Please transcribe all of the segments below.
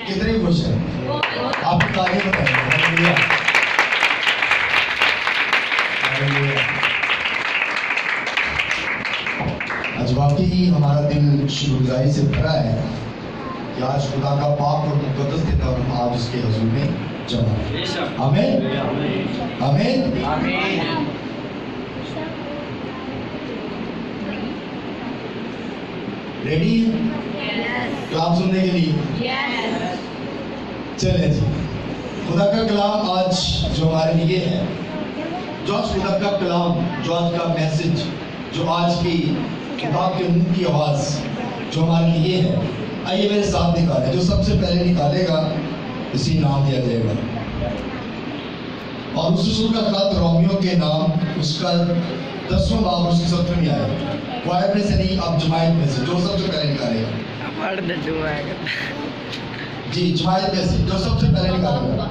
کتنے خوش ہیں؟ آپ کی تعریف بتائیں. آج واقعی ہمارا دل شکر گزاری سے بھرا ہے کہ آج خدا کا پاک اور مقدس دن اور ہم آج اس کے حضور میں جمع ہیں. آمین آمین آمین. ریڈی کلام سننے کے لیے؟ چلیں جی. خدا کا کلام آج جو ہمارے لیے ہے، جو آج خدا کا کلام، جو آج کا میسج، جو آج کی کتاب کے منہ کی آواز جو ہمارے لیے ہے، آئیے میرے ساتھ نکالیں. جو سب سے پہلے نکالے گا اسی نام دیا جائے گا. اور اس رسول کا خط رومیو کے نام، اس کا 10واں باب اس کی 7ویں آیت. کوائر میں سے نہیں، اب جماعت میں سے. جو سب سے پہلے نکالے گا جی، جماعت میں سے جو سب سے پہلے نکالے گا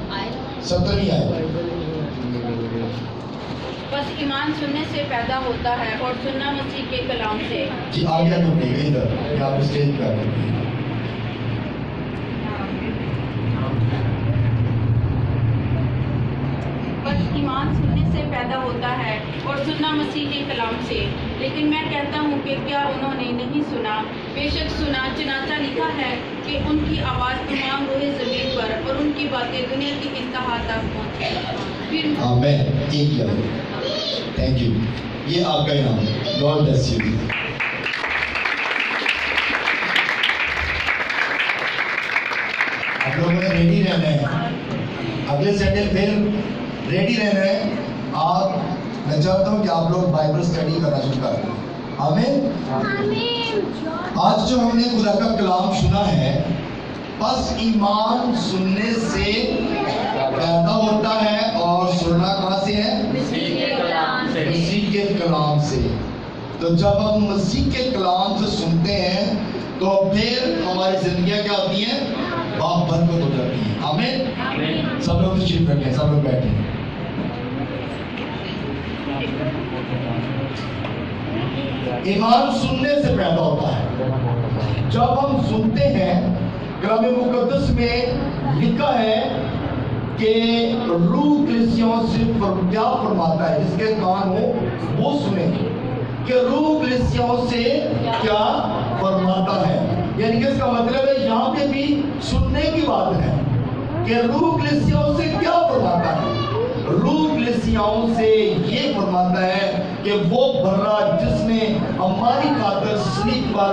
7ویں آیت. بس ایمان سننے سے پیدا ہوتا ہے اور سننا مسیح کے کلام سے. جی آگے آ کے گئے ادھر، یہ آپ اسٹیج پہ آ کے. بس ایمان سننے سے پیدا ہوتا ہے اور سننا مسیح کے کلام سے. لیکن میں کہتا ہوں کہ کیا انہوں نے نہیں سنا؟ بے شک سنا، چنانچہ لکھا ہے کہ ان کی آواز تمام روئے زمین پر اور ان کی باتیں دنیا کی انتہا تک پہنچی. آمین. ایک کیا تھینک یو. یہ آپ کا انعام ہے. God bless you. آپ لوگوں نے ریڈی رہنا ہے. اگلے سیٹل پھر ریڈی رہنا ہے. آپ میں چاہتا ہوں کہ آپ لوگ بائبل اسٹڈی کرنا شروع کر دیں. آمین. آج جو ہم نے خدا کا کلام سنا ہے، بس ایمان سننے سے پیدا ہوتا ہے اور سننا کہاں سے ہے؟ مسیح کے کلام سے. تو جب ہم مسیح کے کلام سے سنتے ہیں تو پھر ہماری زندگیاں کیا ہوتی ہیں؟ باپ برکت ہو جاتی ہیں. آمین. سب لوگ تشریف رکھیں، سب لوگ بیٹھیں. ایمان سننے سے پیدا ہوتا ہے. جب ہم سنتے ہیں، کلام مقدس میں لکھا ہے کہ روح کلیسیوں سے کیا فرماتا ہے؟ جس کے کان ہو وہ سنیں کہ روح کلیسیوں سے کیا فرماتا ہے. یعنی کہ اس کا مطلب ہے یہاں پہ بھی سننے کی بات ہے کہ روح کلیسیوں سے کیا فرماتا ہے. روح کلیسیوں سے یہ فرماتا ہے کہ وہ برا جس نے ہماری خاطر صلیب پر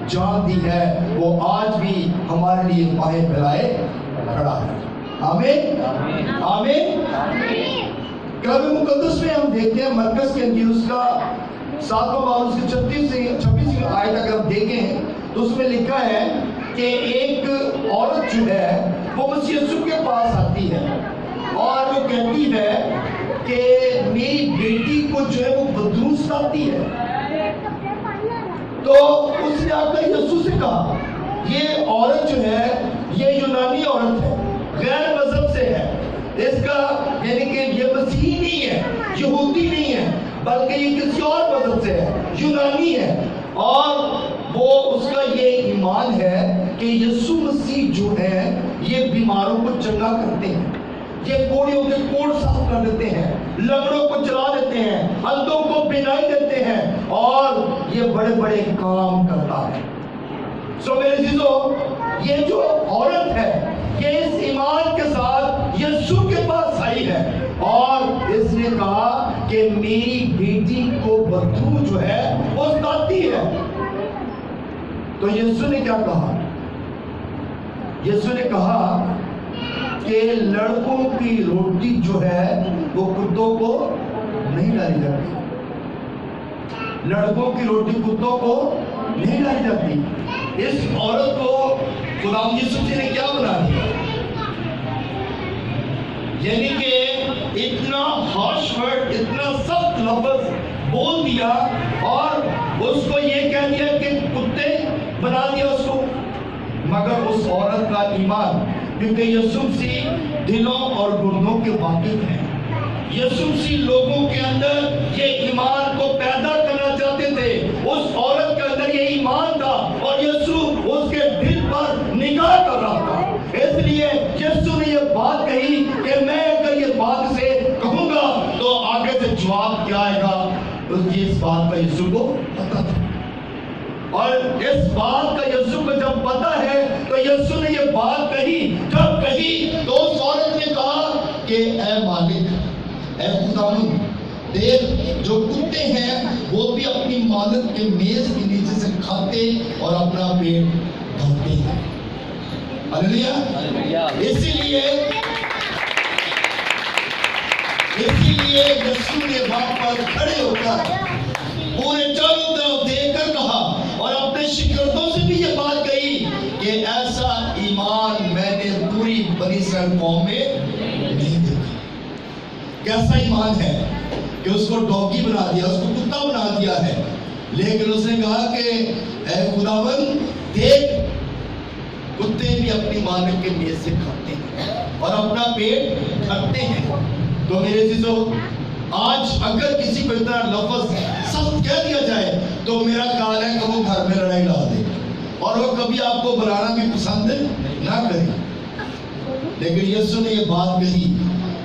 جان دی ہے، وہ آج بھی ہمارے لیے باہیں پھیلائے کھڑا ہے. آمین آمین. کلام مقدس میں ہم دیکھتے ہیں مرکز کے انجیل اس کا 7واں باب اس کی 26 آیت اگر ہم دیکھیں تو اس میں لکھا ہے کہ ایک عورت جو ہے وہ مسیح یسوع کے پاس آتی ہے اور وہ کہتی ہے کہ میری بیٹی کو جو ہے وہ بدروس آتی ہے. تو اس نے آ کر یسوع سے کہا، یہ عورت جو ہے یہ یونانی عورت ہے، غیر مذہب سے ہے. اس کا یعنی کہ یہ مسیحی نہیں ہے، یہودی نہیں ہے، بلکہ یہ کسی اور مذہب سے ہے، یونانی ہے. اور وہ اس کا یہ ایمان ہے کہ یسوع مسیح جو ہے یہ بیماروں کو چنگا کرتے ہیں، یہ کوڑیوں کے کوڑ صاف کر دیتے ہیں، لنگڑوں کو چلا دیتے ہیں، اندھوں کو بینائی دیتے ہیں، اور یہ بڑے بڑے کام کرتا ہے. سو میرے عزیزو، یہ جو عورت ہے یہ اس ایمان کے ساتھ یسوع کے پاس آئی ہے اور اس نے کہا کہ میری بیٹی کو بدبو جو ہے وہ ستاتی ہے. تو یسوع نے کیا کہا؟ یسوع نے کہا کہ لڑکوں کی روٹی جو ہے وہ کتوں کو نہیں ڈالی جاتی. لڑکوں کی روٹی کتوں کو نہیں ڈالی جاتی. اس عورت کو خدا یسوع نے کیا بنا دیا؟ یعنی کہ اتنا ہارش ورڈ، اتنا سخت لفظ بول دیا اور اس کو یہ کہہ دیا کہ کتے بنا دیا اس کو. مگر اس عورت کا ایمان، کیونکہ یسوع مسیح دلوں اور گردوں کے واقف ہیں، یسوع مسیح لوگوں کے اندر یہ ایمان کو پیدا کرنا چاہتے تھے. اس عورت کے اندر یہ ایمان تھا اور یسوع اس کے دل پر نگاہ کر رہا تھا. اس यीशु ने ये बात कही कि मैं अगर ये बात से कहूंगा तो आगे से जवाब क्या आएगा, तो इस बात का यीशु को पता था। और इस बात का यीशु को जब पता है तो यीशु ने ये बात कही, जब कही तो उस औरत ने कहा कि ऐ मालिक, ऐ खुदावंद, देख जो कुत्ते हैं वो भी अपनी मालिक के मेज के नीचे से खाते और अपना पेट भरते हैं। हालेलुया। इसीलिए यीशु ने वहां पर खड़े होकर पूरे चारों तरफ देखकर कहा और अपने शिष्यों से भी ये बात कही कि ऐसा ईमान मैंने पूरी बनी इस्राएल कौम में नहीं देखा। कैसा ईमान है कि उसको डॉगी बना दिया, उसको कुत्ता बना दिया है, लेकिन उसने कहा कि ऐ खुदावंद, देख कुत्ते भी अपनी मालिक के मेज से खाते हैं और अपना पेट भरते हैं। तो मेरे चीजों, आज अगर किसी को इतना लफ्ज सख्त कह दिया जाए तो मेरा ख्याल है कि वो घर में लड़ाई ला दे और वो कभी आपको बुलाना भी पसंद ना करे। लेकिन यीशु ने ये बात कही,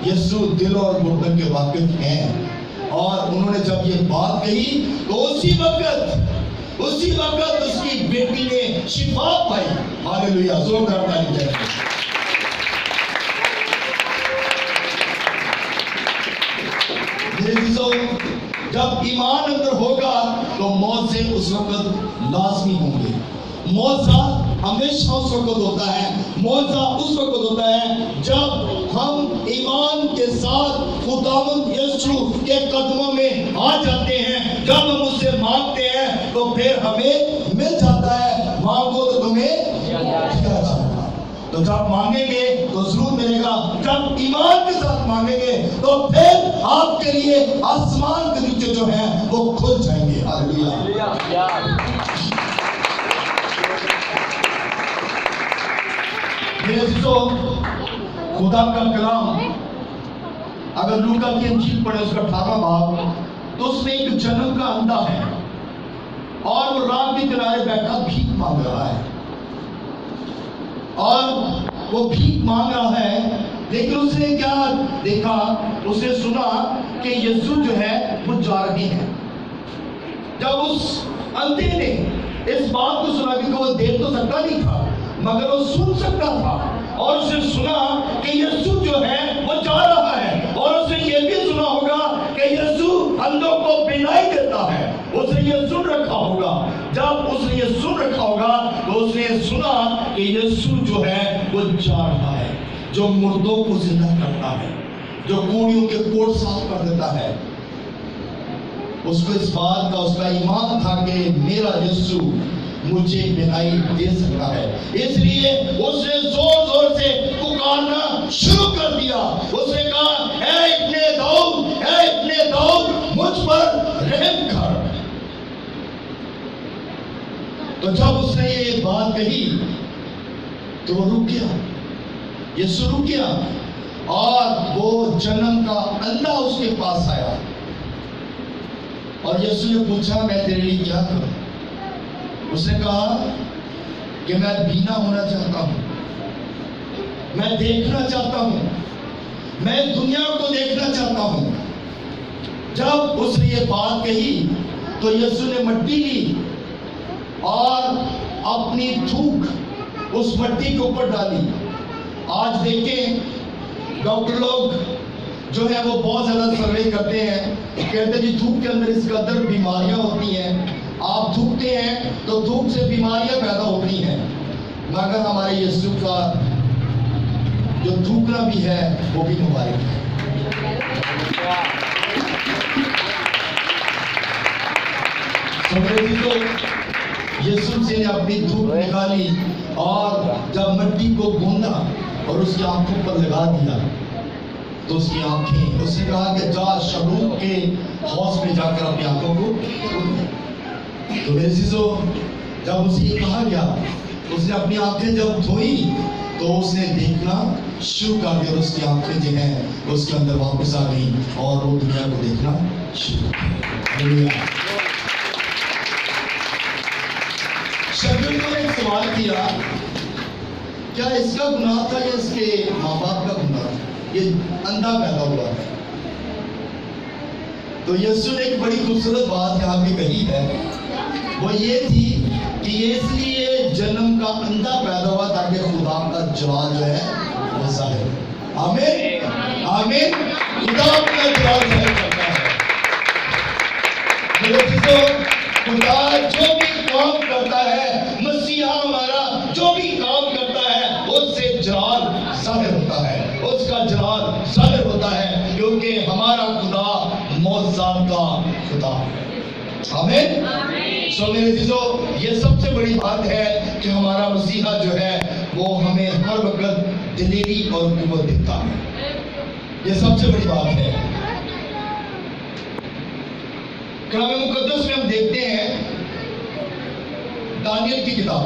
यीशु दिल और गुर्दन के वाकिफ हैं, और उन्होंने जब ये बात कही तो उसी वक्त उसकी बेटी ने शिफा पाई। हालेलुया, जोरदार ताली बजाएं। मेरे दोस्तों, जब ईमान अंदर होगा तो मौत से उस वक्त लाजमी होंगे। मौजा हमेशा उस वक्त होता है, मौजा उस वक्त होता है जब हम ईमान के साथ खुदावंद यीशु के कदमों में आ जाते हैं। जब हम उससे मांगते हैं तो फिर हमें मिल जाता है। मांगो तो तुम्हें दिया जाएगा। तो जब मांगेंगे तो जरूर मिलेगा। जब ईमान के साथ मांगेंगे तो फिर आपके लिए आसमान के नीचे जो है वो खुल जाएंगे। हालेलुया। मेरे दोस्तों, खुदा का कलाम अगर लूका की इंजील पढ़े उसका 18वां बाब, तो उसमें एक जन्म का अंधा है और वो राह के किनारे बैठा भीख मांग रहा है और वो भीख मांग रहा है। लेकिन उसने क्या देखा, उसने सुना कि यीशु जो है वो जा रहे हैं। जब उस अंधे ने इस बात को सुना, क्योंकि वो देख तो सकता नहीं था मगर वो सुन सकता था, और उसने सुना कि यीशु जो है वो जा रहा है, और उसने ये भी सुना होगा कि यीशु अंधों को बिनाई देता है। उसने ये सुन रखा होगा। जब उसने ये सुन रखा होगा तो उसने सुना कि यीशु जो है वो जा रहा है, जो मुर्दों को जिंदा करता है, जो कूड़ियों के कोट साफ कर देता है। उसको इस बात का उसका ईमान था कि मेरा यीशु मुझे बिनाई दे सकता है, इसलिए उसने जोर जोर से पुकारना शुरू कर दिया। उसने कहा, ऐ इब्ने दाऊद, मुझ पर रहम कर। तो जब उसने ये बात कही तो वो रुक गया, यीशु रुक गया, और वो जन्म का अंधा उसके पास आया और यीशु ने पूछा, मैं तेरे लिए क्या करूं? उसने कहा कि मैं बीना होना चाहता हूं, मैं देखना चाहता हूं, मैं दुनिया को देखना चाहता हूं। जब उसने ये बात कही तो यीशु ने मिट्टी ली और अपनी थूक उस मिट्टी के ऊपर डाली। आज देखें, डॉक्टर लोग जो है वो बहुत ज्यादा सर्वे करते हैं, कहते हैं जी थूक के अंदर इस कदर बीमारियां होती हैं, आप थूकते हैं तो थूक से बीमारियां पैदा होती हैं। मगर हमारे यीशु का जो थूकना भी है वो भी मुबारक है। तो यीशु से ने अपनी थूक निकाली और जब मिट्टी को गूंदा और उसकी आंखों पर लगा दिया तो उसकी आंखें, उसने कहा कि जा शलूम के हौस में जाकर अपनी आंखों को खोल। तो मेरे चीजों, जब उसे कहा गया, उसने अपनी आंखें जब धोई तो उसने देखना शुरू कर दिया, उसकी आंखें जो हैं उसके अंदर वापस आ गई और वो दुनिया को देखना शुरू कर दिया। शागिर्दों ने एक सवाल किया क्या इसका गुनाह था या इसके माँ बाप का गुनाह था? ये अंधा पैदा हुआ है। तो यीशु ने एक बड़ी खूबसूरत बात यहाँ पे कही है, वो ये थी कि ये इसलिए जन्म का अंधा पैदा हुआ ताकि खुदा का जलाल जो है वो जाहिर हो। आमीन आमीन। खुदा अपना जलाल जाहिर करता है। मेरे दोस्तों, खुदा जो भी काम करता है, मसीहा हमारा जो भी काम करता है, उससे जलाल जाहिर होता है, उसका जलाल जाहिर होता है, क्योंकि हमारा खुदा मौजूद का खुदा है। आमीन। सो मेरे चीजों, ये सबसे बड़ी बात है कि हमारा मसीहा जो है वो हमें हर वक्त दिलेरी और कुव्वत देता है। ये सबसे बड़ी बात है। कलाम मुकद्दस में हम देखते हैं दानियल की किताब,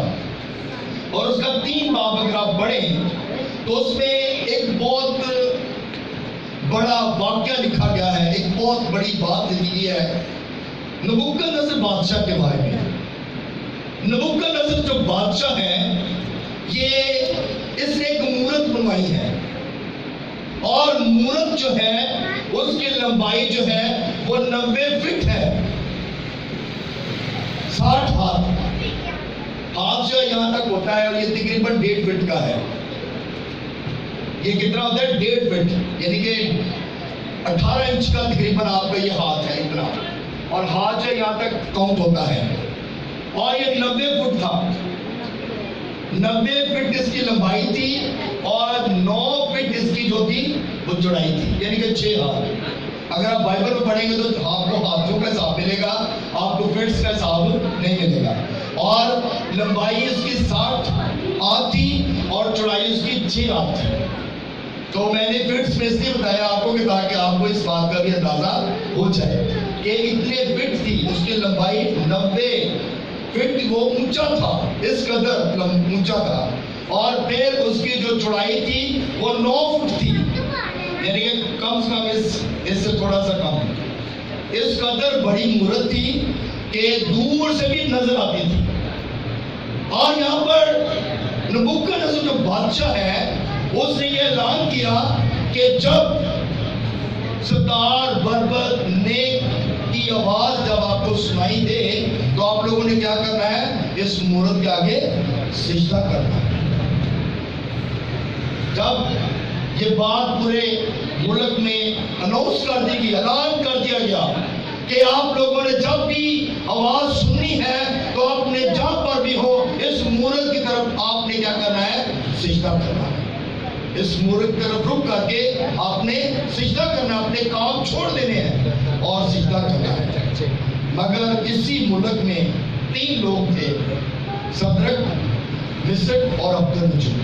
और उसका 3 बाब अगर आप पढ़ें तो उसमें एक बहुत बड़ा वाक्य लिखा गया है, एक बहुत बड़ी बात लिखी गई है नबूकदनेस्सर बादशाह के बारे में। नबूकदनेस्सर जो बादशाह है, ये इसने एक मूरत बनवाई है, और मूरत जो है उसकी लंबाई जो है वो 90 फीट है, 60 हाथ जो यहाँ तक होता है, और ये तकरीबन 1.5 फीट का है। ये कितना होता है? 1.5 फीट, यानी कि 18 इंच का तकरीबन आपका ये हाथ है इतना, और हाथ जो यहाँ तक काउंट होता है। और ये 90 फुट था, 90 फीट इसकी लंबाई थी, और 9 फीट इसकी जो थी वो चौड़ाई थी, यानी कि 6 हाथ। अगर आप बाइबल में पढ़ेंगे तो आपको हाथों का हिसाब मिलेगा, आपको फीट्स का हिसाब नहीं मिलेगा। और लंबाई इसकी 60 हाथ थी, और चौड़ाई उसकी 6 हाथ थी। तो मैंने फिट्स में इसलिए बताया आपको कि ताकि आपको इस बात का भी अंदाजा हो जाए कि इतने फिट थी, उसकी लंबाई 90 फिट, वो ऊंचा था, इस कदर ऊंचा था। और फिर उसकी जो चौड़ाई थी वो 9 फुट थी, यानी कि कम से कम इससे थोड़ा सा कम। इस कदर बड़ी मूरत थी कि दूर से भी नजर आती थी। और यहाँ पर नबूकदनेस्सर जो बादशाह है, उसने ये ऐलान किया कि जब सरदार बरबत नेक की आवाज जब आपको सुनाई दे तो आप लोगों ने क्या करना है? इस मूरत के आगे सिजदा करना है। जब ये बात पूरे मुल्क में अनाउंस कर दी गई, ऐलान कर दिया गया कि आप लोगों ने जब भी आवाज सुननी है तो अपने जहां पर भी हो, इस मूरत की तरफ आपने क्या करना है? सिजदा करना है। इस मूरत की तरफ रुक करके आपने सिजदा करना, अपने काम छोड़ देने हैं और सिजदा करना है। मगर इसी मुल्क में 3 लोग थे, सदरक, मिसक और अब्दुन्नजूर,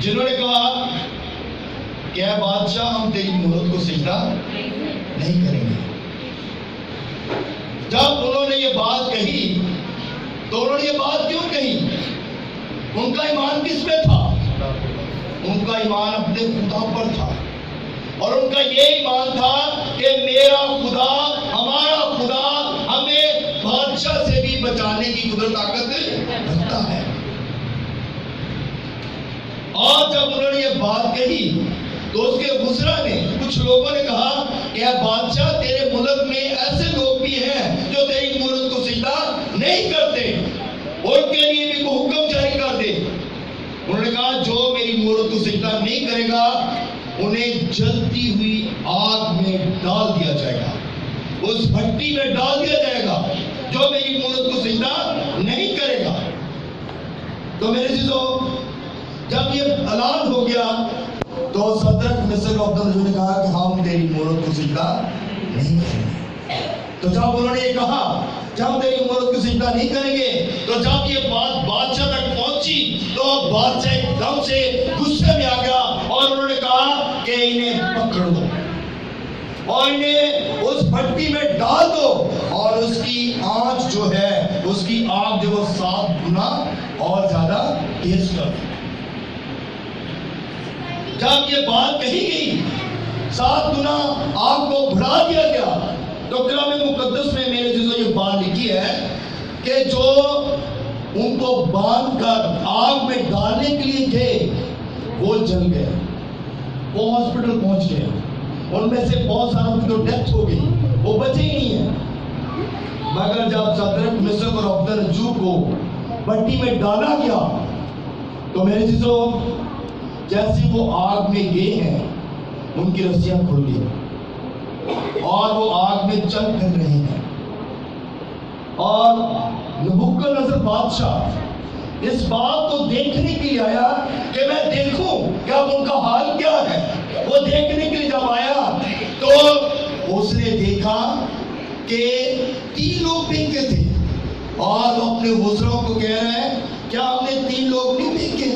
जिन्होंने कहा कि ऐ बादशाह, हम तेरी मूरत को सिजदा नहीं करेंगे। जब उन्होंने ये बात कही तो उन्होंने ये बात क्यों कही? उनका ईमान किस में था? उनका ईमान अपने खुदा पर था, और उनका ये ईमान था कि मेरा खुदा, हमारा खुदा हमें बादशाह से भी बचाने की कुदरत ताकत रखता है। और जब उन्होंने ये बात कही तो उसके गुस्सा में कुछ लोगों ने कहा कि बादशाह, तेरे मुल्क में ऐसे लोग भी हैं जो तेरी मूरत को सिजदा नहीं करते, उनके लिए भी कोई हुक्म जारी कर दे। उन्होंने कहा जो मेरी मूरत को सिजदा नहीं करेगा उन्हें जलती हुई आग में डाल दिया जाएगा, उस भट्टी में डाल दिया जाएगा जो मेरी मूरत को सिजदा नहीं करेगा। तो मेरे चीजों, जब ये ऐलान हो गया तो सदरक, मिसक और अब्दुन्नजूर ने कहा कि हम तेरी मूरत को सिजदा नहीं करेंगे। तो जब उन्होंने ये कहा जब तेरी मूरत को सिजदा नहीं करेंगे, तो जब ये बात बादशाह तक पहुंची तो बादशाह एकदम से गुस्से में आ गया, और उन्होंने कहा कि इन्हें पकड़ दो और इन्हें उस भट्टी में डाल दो, और उसकी आंच जो है, उसकी आग जो 7 गुना और ज्यादा तेज कर दो। जब ये बात कही गई, 7 गुना आग को बढ़ा दिया गया। तो कलाम मुकद्दस में मेरे चीजों ये बात लिखी है कि जो ان کو باندھ کر آگ میں ڈالنے کے لیے گئے وہ جل گئے، وہ ہاسپٹل پہنچ گئے، ان میں سے بہت ساروں کی تو ڈیتھ ہو گئی، وہ بچے ہی نہیں ہیں۔ مگر جب صدرک مسک اور عبدالرجوع کو بٹی میں ڈالا گیا تو میرے چیزوں جیسے وہ آگ میں گئے ہیں ان کی رسیاں کھل گئی اور وہ آگ میں چل پھر رہے ہیں۔ اور نبوکدنصر بادشاہ اس بات کو دیکھنے کے لیے آیا کہ میں دیکھوں کہ اب ان کا حال کیا ہے۔ وہ دیکھنے کے لیے جب آیا تو اس نے دیکھا کہ 3 لوگ پھینکے تھے اور وہ اپنے وزراء کو کہہ رہا ہے کیا ہم نے 3 لوگ نہیں پھینکے؟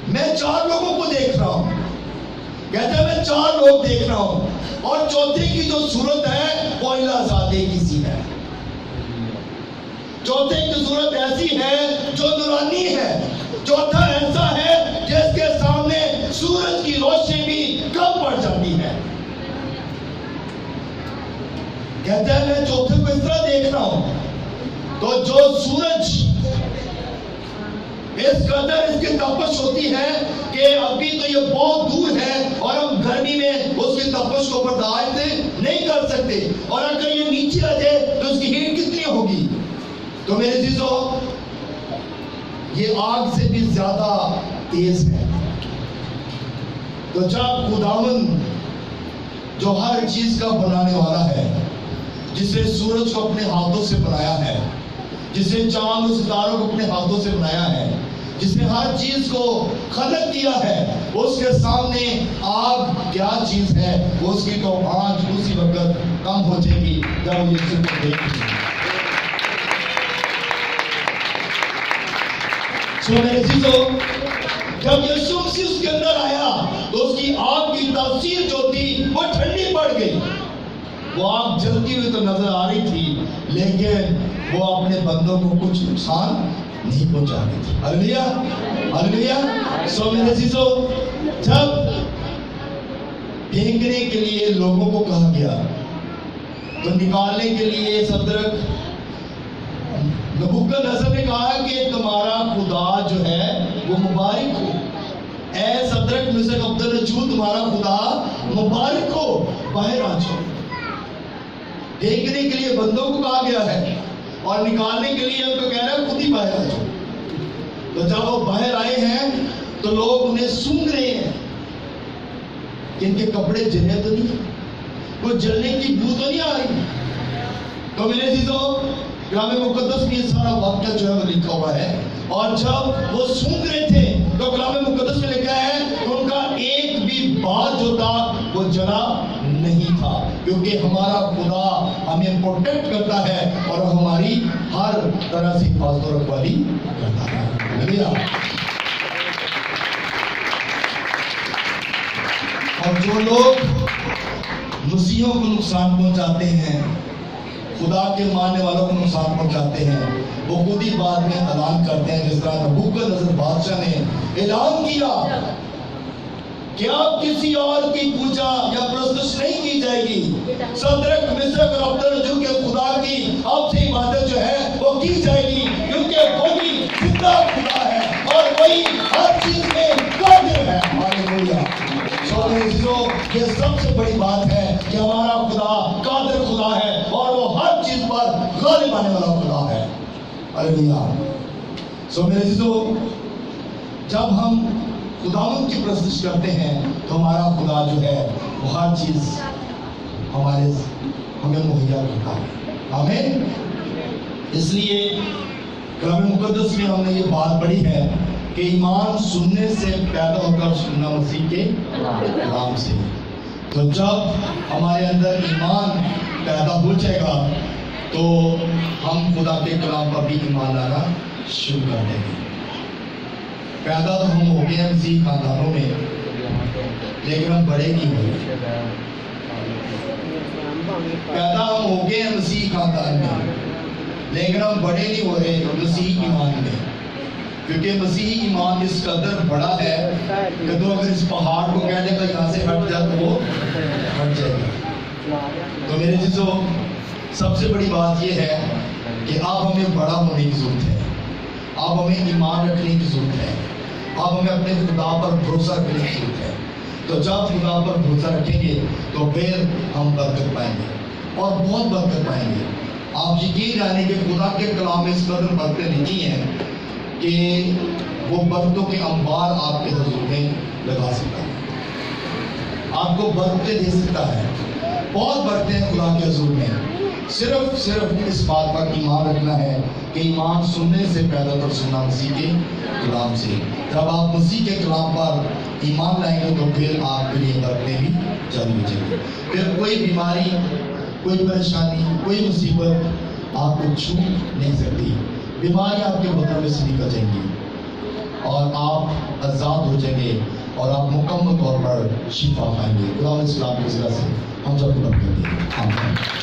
میں 4 لوگوں کو دیکھ رہا ہوں۔ کہتا ہے میں 4 لوگ دیکھ رہا ہوں اور چوتھے کی جو صورت ہے وہ الہزادے کی سی ہے۔ چوتھے کی صورت ایسی ہے جو نورانی ہے، چوتھا ایسا ہے جس کے سامنے سورج کی روشنی بھی کم پڑ جاتی ہے۔ کہتا ہے میں چوتھے کو اس طرح دیکھ رہا ہوں تو جو سورج اس قدر اس کی تپش ہوتی ہے کہ ابھی تو یہ بہت دور ہے اور ہم گرمی میں اس کی تپش کو برداشت نہیں کر سکتے، اور اگر یہ نیچے آ جائے تو اس کی ہیٹ کتنی ہوگی۔ تو میرے عزیزو یہ آگ سے بھی زیادہ تیز ہے۔ تو جب خداوند جو ہر چیز کا بنانے والا ہے، جس نے سورج کو اپنے ہاتھوں سے بنایا ہے، جس نے چاند و ستاروں کو اپنے ہاتھوں سے بنایا ہے، جس نے ہر چیز کو خلق کیا ہے، اس کے سامنے آگ کیا چیز ہے، اس کی تو آنچ اسی وقت کم ہو جائے گی جب وہ یسوع کو دیکھے گی۔ سو میرے عزیزو جب یسوع مسیح اس کے اندر آیا تو اس کی آگ کی تاثیر جو تھی وہ ٹھنڈی پڑ گئی۔ وہ آگ جلتی ہوئی تو نظر آ رہی تھی لیکن وہ اپنے بندوں کو کچھ نقصان نہیں پہنچا رہی تھی۔ ہلیلویا ہلیلویا۔ سو میرے عزیزو جب پھینکنے کے لیے لوگوں کو کہا گیا تو نکالنے کے لیے صدرک نبوکدنصر نے کہا کہ تمہارا خدا جو ہے وہ مبارک ہو، اے صدرک مسک عبدالرجوع تمہارا خدا مبارک ہو، باہر آ جاؤ۔ پھینکنے کے لیے بندوں کو کہا گیا ہے اور نکالنے کے لیے ان کو کہہ رہا ہے خود ہی باہر آ جاؤ۔ تو جب وہ باہر آئے ہیں تو لوگ انہیں سونگ رہے ہیں کہ ان کے کپڑے جلے تو نہیں، کوئی جلنے کی بو تو نہیں آ رہی۔ تو میرے عزیزو کلام مقدس میں یہ سارا واقعہ جو ہے وہ لکھا ہوا ہے، اور جب وہ سونگ رہے تھے تو کلام مقدس میں لکھا ہے ان کا ایک بھی بال جو تھا وہ جلا نہیں تھا، کیونکہ ہمارا خدا ہمیں پروٹیکٹ کرتا ہے اور ہماری ہر طرح سے حفاظت و رکھوالی کرتا ہے۔ اور جو لوگ مسیحوں کو نقصان پہنچاتے ہیں، خدا کے ماننے والوں کو نقصان پہنچاتے ہیں، وہ خود ہی بعد میں اعلان کرتے ہیں، جس طرح نبوکدنصر بادشاہ نے اعلان کیا کہ اب کسی اور کی پوجا یا پرستش نہیں کی جائے گی، صدرک مسک اور عبدالرجوع کے خدا کی اب سے عبادت جو ہے وہ کی جائے گی، کیونکہ وہی زندہ خدا ہے اور وہی ہر چیز میں قادر ہے۔ ہاللیلویا۔ یہ سب سے بڑی بات ہے کہ ہمارا خدا قادر خدا ہے اور وہ ہر چیز پر غالب آنے والا خدا ہے۔ ہاللیلویا۔ سو میرے عزیزو جب ہم خداوند کی پرستش کرتے ہیں تو ہمارا خدا جو ہے وہ ہر چیز ہمیں مہیا کرتا ہے۔ آمین۔ اس لیے کلام مقدس میں ہم نے یہ بات پڑھی ہے کہ ایمان سننے سے پیدا ہوگا، سننا مسیح کے کلام سے۔ تو جب ہمارے اندر ایمان پیدا ہو جائے گا تو ہم خدا کے کلام پر بھی ایمان لانا شروع کر دیں گے۔ پیدا تو ہم ہو گئے ہیں مسیح خاندانوں میں، لیکن ہم بڑے نہیں ہوئے۔ پیدا ہم ہو گئے ہیں مسیح خاندان میں، لیکن ہم بڑے نہیں ہو رہے مسیح ایمان میں، کیونکہ مسیح ایمان اس قدر بڑا ہے کہ تو اگر اس پہاڑ کو کہہ دے کہ یہاں سے ہٹ جائے تو وہ ہٹ جائے گا۔ تو میرے عزیزو سب سے بڑی بات یہ ہے کہ اب ہمیں بڑا ہونے کی ضرورت ہے۔ अब हमें ईमान रखने की जरूरत है, अब हमें अपने खुदा पर भरोसा रखने की जरूरत है। तो जब खुदा पर भरोसा रखेंगे तो फिर हम बरकत पाएंगे और बहुत बरकत पाएंगे। आप यकीन जाने कि खुदा के कलाम में इस कदर बरकतें लिखी हैं कि वो बरकतों के अंबार आपके हुजूर में लगा सकता है, आपको बरकतें दे सकता है। बहुत बरकतें खुदा के हुजूर में। सिर्फ इस बात पर ईमान रखना है कि ईमान सुनने से पैदा कर सुनना मसीह के कलाम से। जब आप मसीह के कलाम पर ईमान लाएंगे तो फिर आपके लिए बरकतें भी चालू हो जाएंगी। फिर कोई बीमारी, कोई परेशानी, कोई मुसीबत आपको छू नहीं सकती। बीमारी आपके बदन में से निकल जाएंगी और आप आज़ाद हो जाएंगे और आप मुकम्मल तौर पर शिफा पाएंगे। खुदा इस्लाम की वजह से हम जब बरकत दें। आमीन।